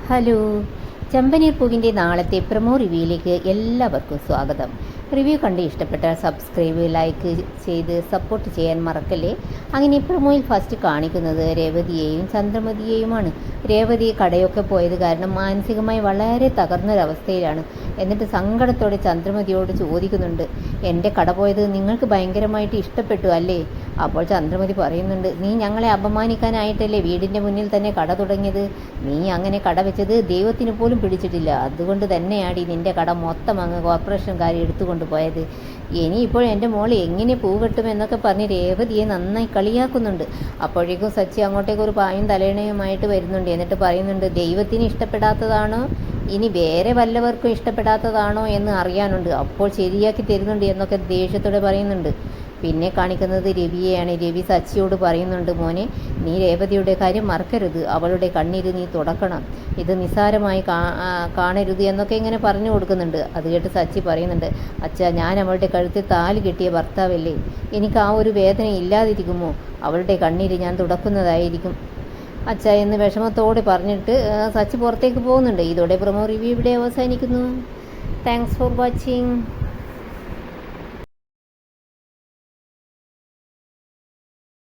Hello, ചെമ്പനീർ പൂവിൻ്റെ നാളത്തെ promo റിവ്യൂയിലേക്ക് എല്ലാവർക്കും സ്വാഗതം. റിവ്യൂ കണ്ട് ഇഷ്ടപ്പെട്ടാൽ സബ്സ്ക്രൈബ്, ലൈക്ക് ചെയ്ത് സപ്പോർട്ട് ചെയ്യാൻ മറക്കല്ലേ. അങ്ങനെ പ്രൊമോയിൽ ഫസ്റ്റ് കാണിക്കുന്നത് രേവതിയെയും ചന്ദ്രമതിയെയുമാണ്. രേവതി കടയൊക്കെ പോയത് കാരണം മാനസികമായി വളരെ തകർന്നൊരവസ്ഥയിലാണ്. എന്നിട്ട് സങ്കടത്തോടെ ചന്ദ്രമതിയോട് ചോദിക്കുന്നുണ്ട്, എൻ്റെ കട പോയത് നിങ്ങൾക്ക് ഭയങ്കരമായിട്ട് ഇഷ്ടപ്പെട്ടു അല്ലേ? അപ്പോൾ ചന്ദ്രമതി പറയുന്നുണ്ട്, നീ ഞങ്ങളെ അപമാനിക്കാനായിട്ടല്ലേ വീടിൻ്റെ മുന്നിൽ തന്നെ കട തുടങ്ങിയത്? നീ അങ്ങനെ കട വെച്ചത് ദൈവത്തിന് പോലും പിടിച്ചിട്ടില്ല. അതുകൊണ്ട് തന്നെയാടി നിൻ്റെ കട മൊത്തം അങ്ങ് കോർപ്പറേഷൻകാർ എടുത്തുകൊണ്ട് പോയത്. ഇനിയിപ്പോൾ എൻ്റെ മോൾ എങ്ങനെ പൂ കെട്ടുമെന്നൊക്കെ പറഞ്ഞ് രേവതിയെ നന്നായി കളിയാക്കുന്നുണ്ട്. അപ്പോഴേക്കും സച്ചി അങ്ങോട്ടേക്ക് ഒരു പായും തലേണയുമായിട്ട് വരുന്നുണ്ട്. എന്നിട്ട് പറയുന്നുണ്ട്, ദൈവത്തിന് ഇഷ്ടപ്പെടാത്തതാണോ ഇനി വേറെ വല്ലവർക്കും ഇഷ്ടപ്പെടാത്തതാണോ എന്ന് അറിയാനുണ്ട്, അപ്പോൾ ശരിയാക്കി തരുന്നുണ്ട് എന്നൊക്കെ ദേഷ്യത്തോടെ പറയുന്നുണ്ട്. പിന്നെ കാണിക്കുന്നത് രവിയെയാണ്. രവി സച്ചിയോട് പറയുന്നുണ്ട്, മോനെ, നീ രേവതിയുടെ കാര്യം മറക്കരുത്, അവളുടെ കണ്ണീര് നീ തുടക്കണം, ഇത് നിസ്സാരമായി കാണരുത് എന്നൊക്കെ ഇങ്ങനെ പറഞ്ഞു കൊടുക്കുന്നുണ്ട്. അത് കേട്ട് സച്ചി പറയുന്നുണ്ട്, അച്ഛാ, ഞാൻ അവളുടെ കഴുത്തിൽ താലി കെട്ടിയ ഭർത്താവല്ലേ, എനിക്ക് ആ ഒരു വേദന ഇല്ലാതിരിക്കുമോ? അവളുടെ കണ്ണീര് ഞാൻ തുടക്കുന്നതായിരിക്കും അച്ഛാ എന്ന് വിഷമത്തോടെ പറഞ്ഞിട്ട് സച്ചി പുറത്തേക്ക് പോകുന്നുണ്ട്. ഇതോടെ പ്രൊമോ റിവ്യൂ ഇവിടെ അവസാനിക്കുന്നു. Thanks for watching.